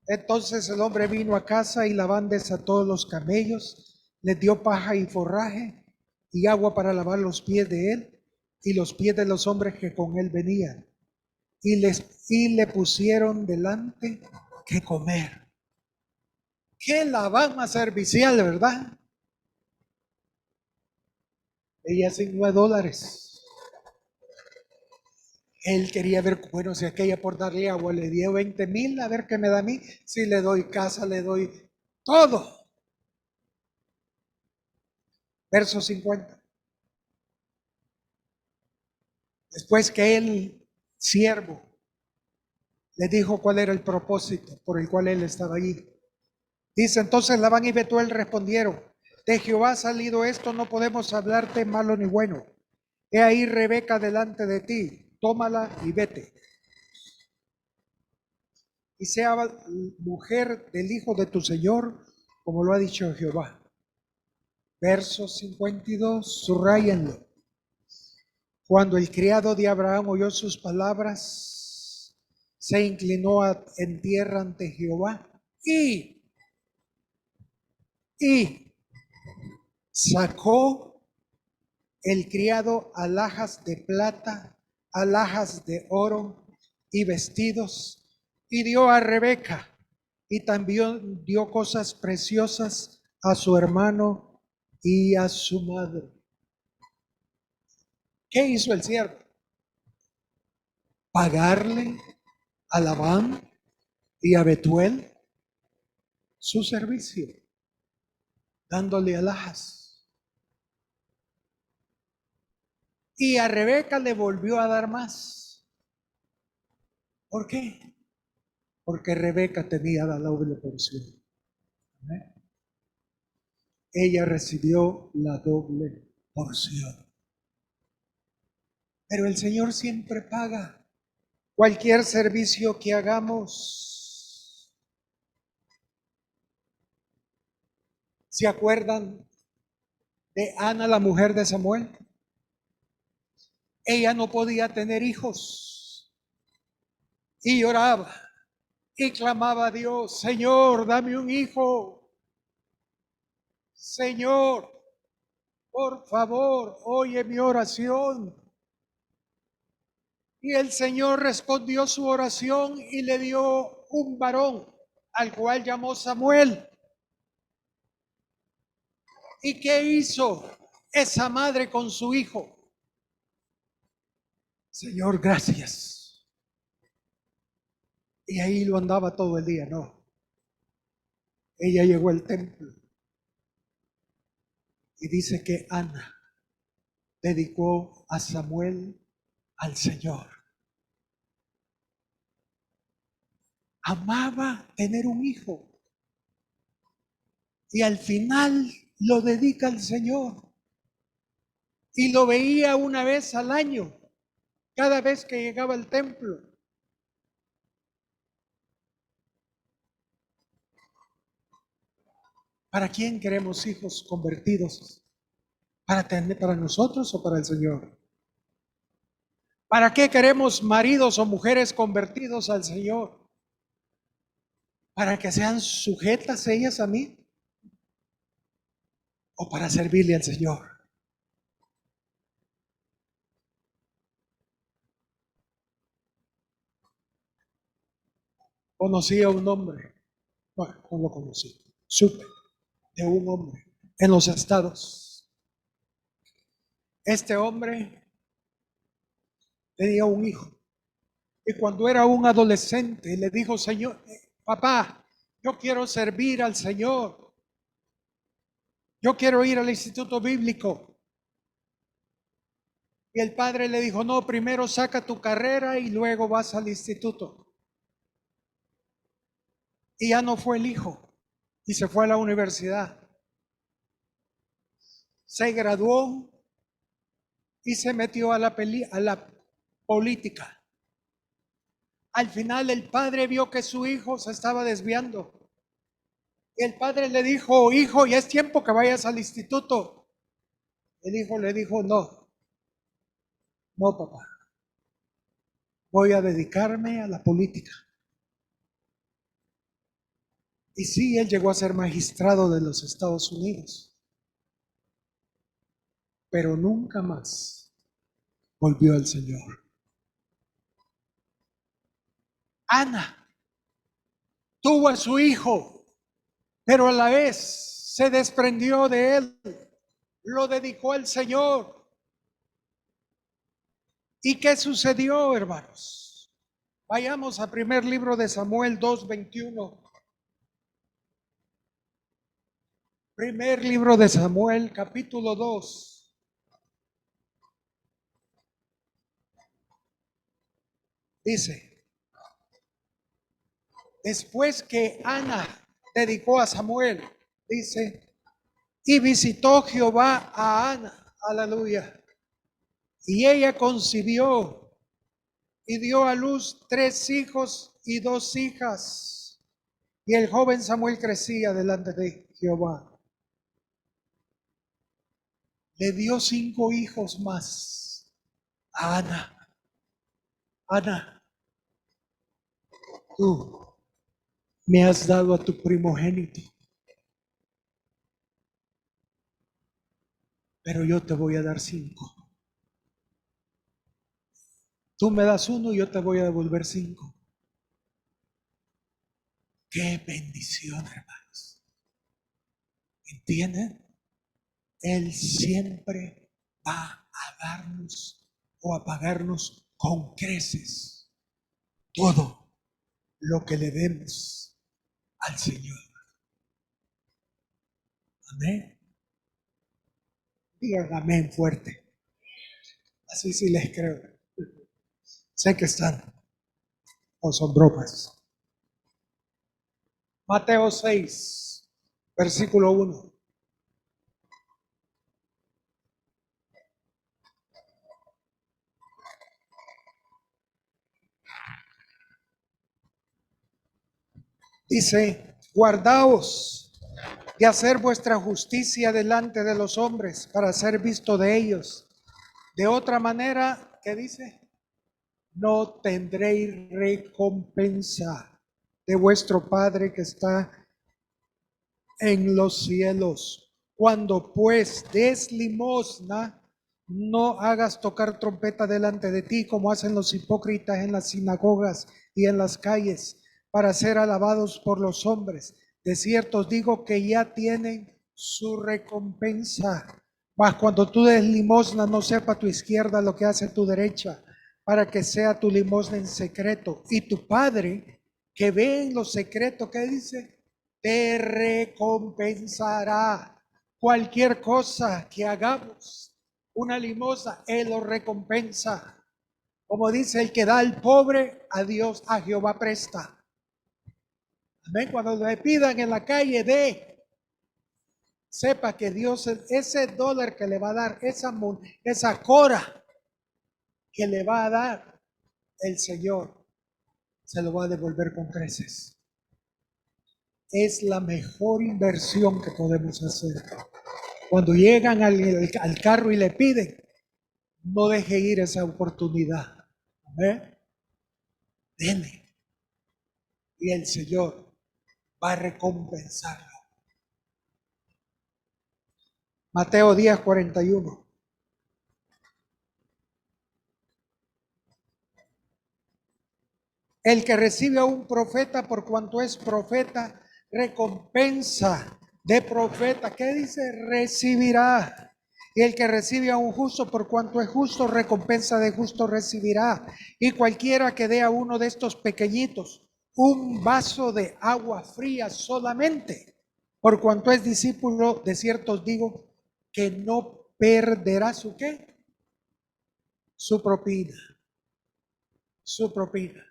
Entonces el hombre vino a casa y Labán desató los camellos, les dio paja y forraje y agua para lavar los pies de él y los pies de los hombres que con él venían. Y le pusieron delante que comer. Qué Labán más servicial, ¿verdad? Ella sin $9. Él quería ver, bueno, si aquella por darle agua le dio 20,000, a ver qué me da a mí. Si le doy casa, le doy todo. Verso 50. Después que el siervo le dijo cuál era el propósito por el cual él estaba allí. Dice: entonces Labán y Betuel respondieron: de Jehová ha salido esto, no podemos hablarte malo ni bueno. He ahí Rebeca delante de ti, tómala y vete. Y sea mujer del hijo de tu señor, como lo ha dicho Jehová. Verso 52, subrayenlo. Cuando el criado de Abraham oyó sus palabras, se inclinó en tierra ante Jehová y sacó el criado alhajas de plata, alhajas de oro y vestidos, y dio a Rebeca, y también dio cosas preciosas a su hermano y a su madre. ¿Qué hizo el siervo? Pagarle a Labán y a Betuel su servicio, dándole alhajas. Y a Rebeca le volvió a dar más. ¿Por qué? Porque Rebeca tenía la doble porción. ¿Amén? Ella recibió la doble porción. Pero el Señor siempre paga cualquier servicio que hagamos. ¿Se acuerdan de Ana, la mujer de Samuel? Ella no podía tener hijos y lloraba y clamaba a Dios: Señor, dame un hijo. Señor, por favor, oye mi oración. Y el Señor respondió su oración y le dio un varón, al cual llamó Samuel. ¿Y qué hizo esa madre con su hijo? Señor, gracias. Y ahí lo andaba todo el día, no. Ella llegó al templo y dice que Ana dedicó a Samuel al Señor. Amaba tener un hijo y al final lo dedica al Señor. Y lo veía una vez al año, cada vez que llegaba al templo. ¿Para quién queremos hijos convertidos? ¿Para nosotros o para el Señor? ¿Para qué queremos maridos o mujeres convertidos al Señor? ¿Para que sean sujetas ellas a mí? ¿O para servirle al Señor? Conocí a un hombre, bueno, no lo conocí, supe de un hombre en los estados. Este hombre tenía un hijo y cuando era un adolescente le dijo: Señor, papá, yo quiero servir al Señor. Yo quiero ir al instituto bíblico. Y el padre le dijo: no, primero saca tu carrera y luego vas al instituto. Y ya no fue el hijo y se fue a la universidad. Se graduó y se metió a la política. Al final el padre vio que su hijo se estaba desviando. Y el padre le dijo: hijo, ya es tiempo que vayas al instituto. El hijo le dijo: no, no papá, voy a dedicarme a la política. Y sí, él llegó a ser magistrado de los Estados Unidos, pero nunca más volvió al Señor. Ana tuvo a su hijo, pero a la vez se desprendió de él, lo dedicó al Señor. ¿Y qué sucedió, hermanos? Vayamos a primer libro de Samuel 2:21. Primer libro de Samuel, capítulo 2. Dice: después que Ana dedicó a Samuel, dice, y visitó Jehová a Ana, aleluya, y ella concibió y dio a luz 3 hijos y 2 hijas, y el joven Samuel crecía delante de Jehová. Le dio 5 hijos más a Ana. Ana, tú me has dado a tu primogénito, pero yo te voy a dar 5. Tú me das 1 y yo te voy a devolver 5. Qué bendición, hermanos. ¿Entienden? Él siempre va a darnos o a pagarnos con creces todo lo que le demos al Señor. Amén. Digan amén fuerte. Así sí les creo. Sé que están, o son bromas. Mateo 6, versículo 1. Dice, guardaos de hacer vuestra justicia delante de los hombres para ser visto de ellos. De otra manera, ¿qué dice? No tendréis recompensa de vuestro Padre que está en los cielos. Cuando pues des limosna, no hagas tocar trompeta delante de ti como hacen los hipócritas en las sinagogas y en las calles para ser alabados por los hombres. De cierto os digo que ya tienen su recompensa. Mas cuando tú des limosna, no sepa tu izquierda lo que hace tu derecha, para que sea tu limosna en secreto. Y tu Padre que ve en lo secreto, ¿qué dice? Te recompensará. Cualquier cosa que hagamos, una limosna, Él lo recompensa. Como dice, el que da al pobre, a Dios, a Jehová presta. Amén. Cuando le pidan en la calle, sepa que Dios, ese dólar que le va a dar, esa cora que le va a dar el Señor, se lo va a devolver con creces. Es la mejor inversión que podemos hacer. Cuando llegan al carro y le piden, no deje ir esa oportunidad. Amén. Dele. Y el Señor va a recompensarlo. Mateo 10:41. El que recibe a un profeta por cuanto es profeta, recompensa de profeta. ¿Qué dice? Recibirá. Y el que recibe a un justo por cuanto es justo, recompensa de justo recibirá. Y cualquiera que dé a uno de estos pequeñitos un vaso de agua fría solamente, por cuanto es discípulo, de cierto os digo, que no perderá su ¿qué? Su propina. Su propina.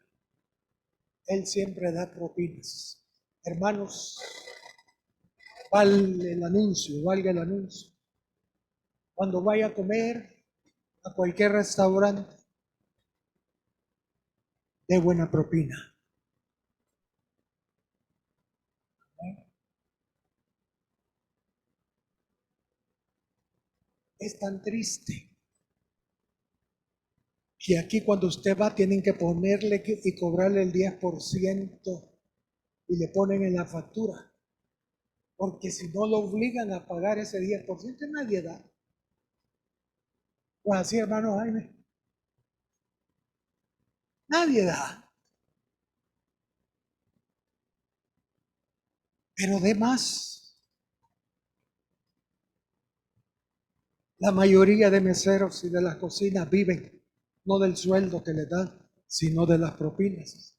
Él siempre da propinas. Hermanos, valga el anuncio. Cuando vaya a comer a cualquier restaurante, de buena propina. Es tan triste que aquí cuando usted va tienen que ponerle y cobrarle el 10% y le ponen en la factura. Porque si no lo obligan a pagar ese 10%, nadie da. Pues así, hermano Jaime, nadie da. Pero de más. La mayoría de meseros y de las cocinas viven no del sueldo que le dan, sino de las propinas.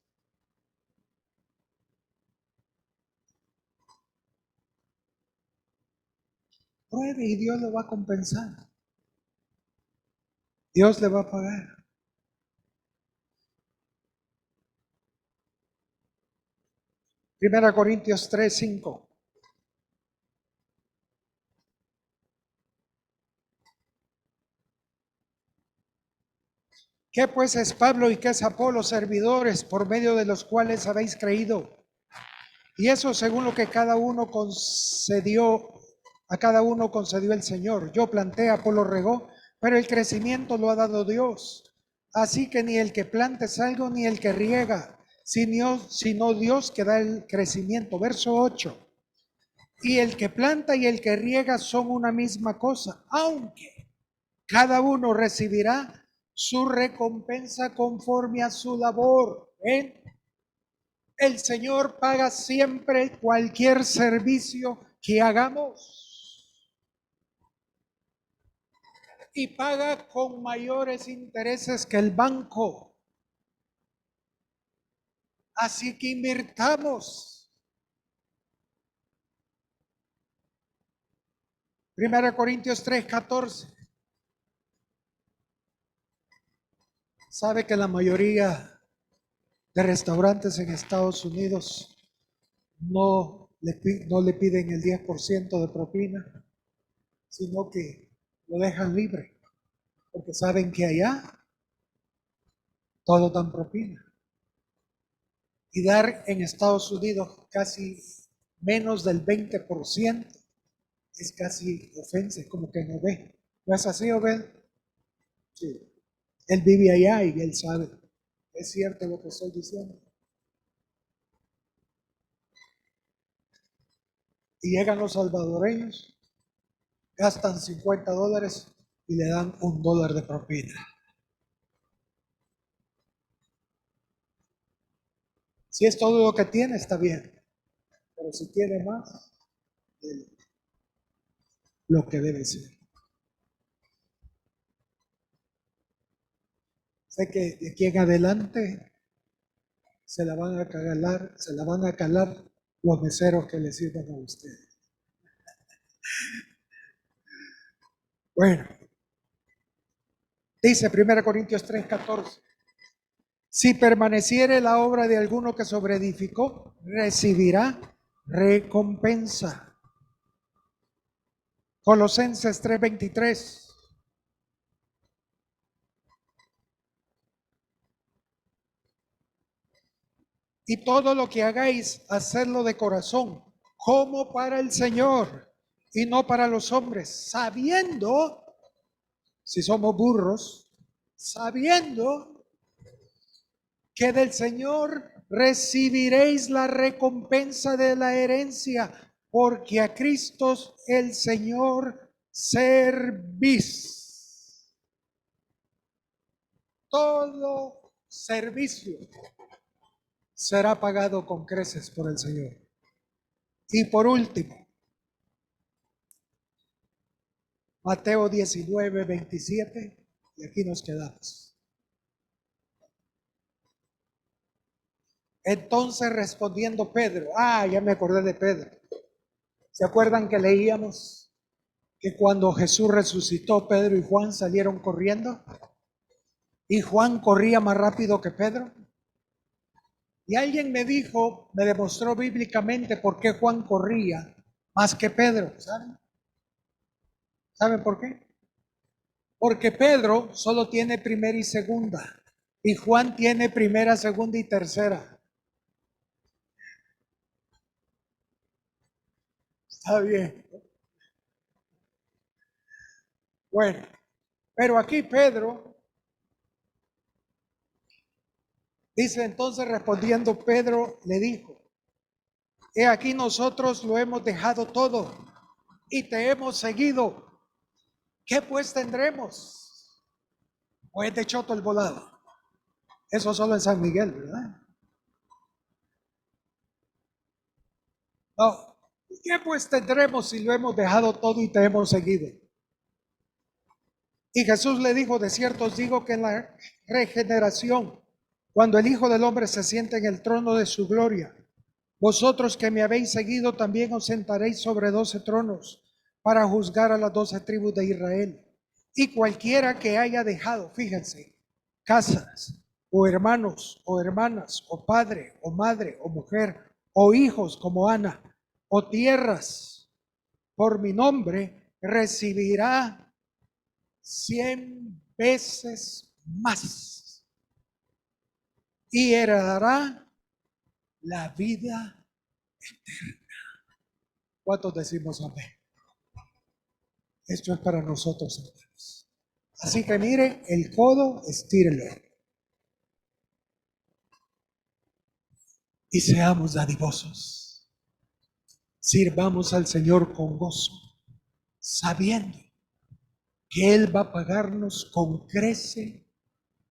Pruebe y Dios lo va a compensar. Dios le va a pagar. Primera Corintios 3:5. ¿Qué pues es Pablo y qué es Apolo, servidores por medio de los cuales habéis creído? Y eso según lo que cada uno concedió, a cada uno concedió el Señor. Yo planté, Apolo regó, pero el crecimiento lo ha dado Dios. Así que ni el que planta es algo, ni el que riega, sino Dios que da el crecimiento. Verso 8. Y el que planta y el que riega son una misma cosa, aunque cada uno recibirá su recompensa conforme a su labor. ¿Ven? El Señor paga siempre cualquier servicio que hagamos y paga con mayores intereses que el banco. Así que invirtamos. 1 Corintios 3:14. Sabe que la mayoría de restaurantes en Estados Unidos no le piden el 10% de propina, sino que lo dejan libre, porque saben que allá todo dan propina. Y dar en Estados Unidos casi menos del 20% es casi ofensa, como que no ve. ¿No es así, Obed? Sí. Él vive allá y él sabe. Es cierto lo que estoy diciendo. Y llegan los salvadoreños, gastan $50 y le dan $1 de propina. Si es todo lo que tiene, está bien. Pero si tiene más, lo que debe ser. Sé que de aquí en adelante se la van a calar los meseros que le sirvan a ustedes. Bueno, dice 1 Corintios 3:14. Si permaneciere la obra de alguno que sobreedificó, recibirá recompensa. Colosenses 3:23. Y todo lo que hagáis, hacedlo de corazón, como para el Señor y no para los hombres, sabiendo, si somos burros, sabiendo que del Señor recibiréis la recompensa de la herencia, porque a Cristo el Señor servís. Todo servicio será pagado con creces por el Señor. Y por último, Mateo 19:27, y aquí nos quedamos. Entonces respondiendo Pedro, ya me acordé de Pedro. ¿Se acuerdan que leíamos que cuando Jesús resucitó, Pedro y Juan salieron corriendo? Y Juan corría más rápido que Pedro. Y alguien me dijo, me demostró bíblicamente por qué Juan corría más que Pedro. ¿Saben? ¿Saben por qué? Porque Pedro solo tiene primera y segunda. Y Juan tiene primera, segunda y tercera. Está bien. Bueno, pero aquí Pedro dice, entonces respondiendo Pedro le dijo, he aquí nosotros lo hemos dejado todo y te hemos seguido. ¿Qué pues tendremos? ¿O es de choto el volado? Eso solo en San Miguel, ¿verdad? No. ¿Qué pues tendremos si lo hemos dejado todo y te hemos seguido? Y Jesús le dijo, de cierto os digo que en la regeneración, cuando el Hijo del Hombre se siente en el trono de su gloria, vosotros que me habéis seguido también os sentaréis sobre 12 tronos para juzgar a las 12 tribus de Israel. Y cualquiera que haya dejado, fíjense, casas, o hermanos, o hermanas, o padre, o madre, o mujer, o hijos como Ana, o tierras, por mi nombre, recibirá 100 veces más y heredará la vida ¿Cuántos decimos amén? Esto es para nosotros, hermanos. Así que mire, el codo, estírelo. Y seamos dadivosos. Sirvamos al Señor con gozo, sabiendo que Él va a pagarnos con crece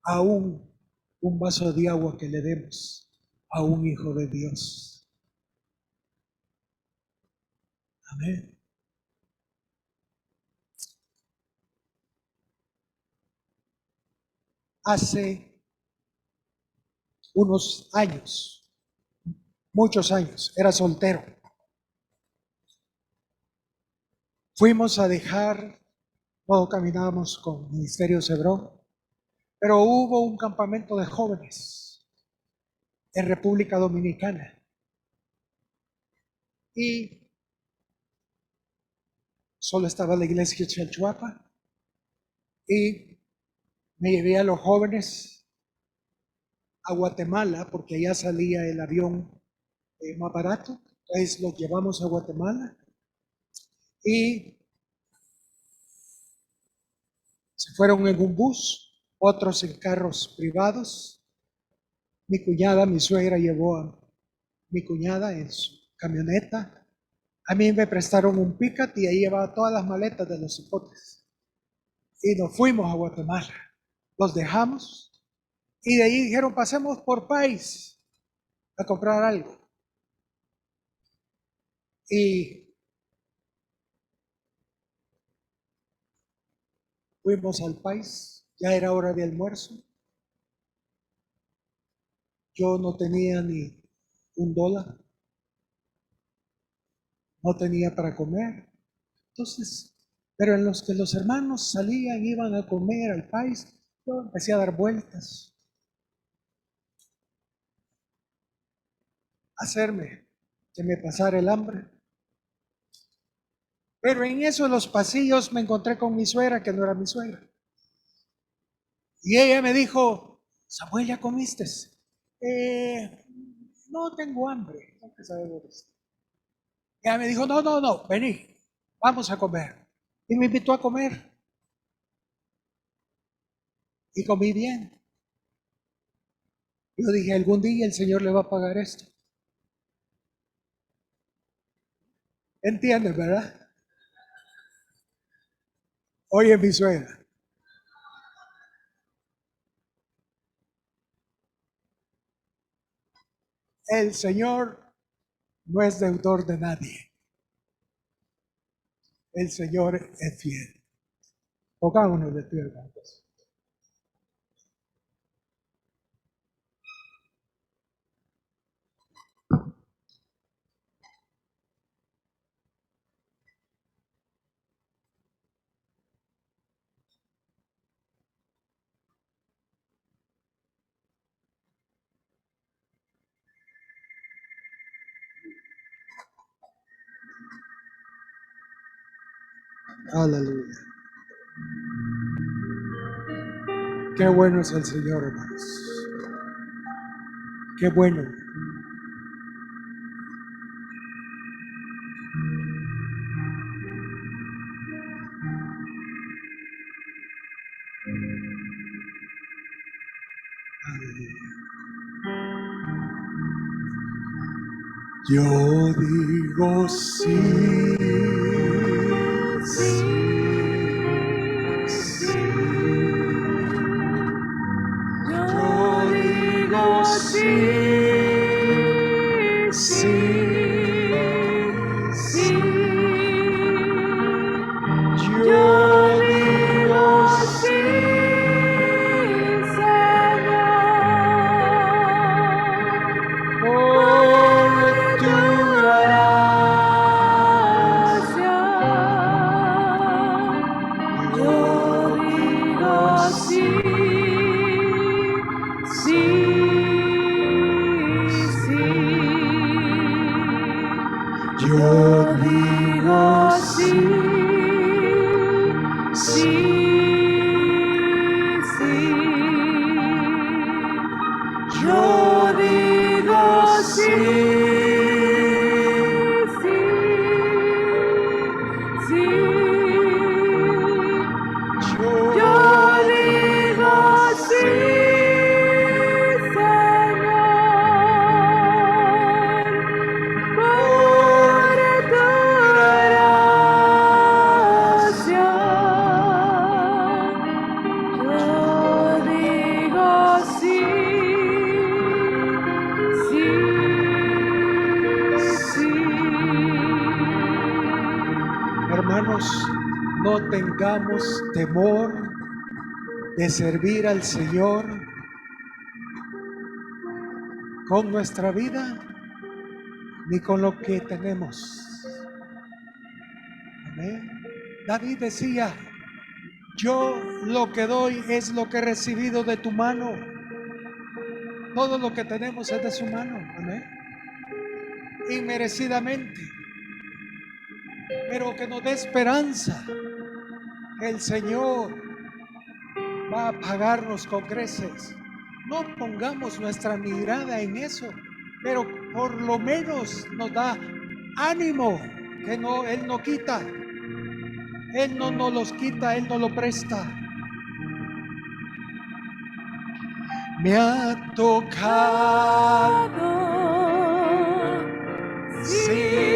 aún un vaso de agua que le demos a un hijo de Dios. Amén. Hace unos años, muchos años, era soltero. Fuimos a dejar, no caminábamos con Ministerio Cebrón, pero hubo un campamento de jóvenes en República Dominicana. Y solo estaba la iglesia Chalchuapa y me llevé a los jóvenes a Guatemala porque allá salía el avión más barato. Entonces los llevamos a Guatemala y se fueron en un bus, otros en carros privados. Mi cuñada, mi suegra llevó a mi cuñada en su camioneta. A mí me prestaron un Pickup y ahí llevaba todas las maletas de los hipotes. Y nos fuimos a Guatemala. Los dejamos y de ahí dijeron, pasemos por país a comprar algo. Y fuimos al país, ya era hora de almuerzo. Yo no tenía ni $1, no tenía para comer. Entonces, pero en los que los hermanos salían, iban a comer al país, yo empecé a dar vueltas, a hacerme que me pasara el hambre. Pero en eso, en los pasillos, me encontré con mi suegra, que no era mi suegra. Y ella me dijo, Samuel, ¿ya comiste? No tengo hambre. No, que sabemos. Ella me dijo, no, vení, vamos a comer. Y me invitó a comer. Y comí bien. Yo dije, algún día el Señor le va a pagar esto. ¿Entiendes, verdad? Oye, mi suegra. El Señor no es deudor de nadie. El Señor es fiel. Pongámonos de pie, hermanos. Aleluya. Qué bueno es el Señor, hermanos. Qué bueno. Aleluya. Yo digo sí, sí, sí. Yo digo sí, sí, sí. Yo digo sí, Señor, por tu gracia. Yo digo sí, sí, sí. Yo digo sí, sí, sí. Yo digo sí, no tengamos temor de servir al Señor con nuestra vida ni con lo que tenemos. Amén. David decía, yo lo que doy es lo que he recibido de tu mano. Todo lo que tenemos es de su mano. Amén. Inmerecidamente. Pero que nos dé esperanza. El Señor va a pagarnos con creces. No pongamos nuestra mirada en eso, pero por lo menos nos da ánimo que no, Él no quita. Él no nos los quita, Él nos lo presta. Me ha tocado. Sí.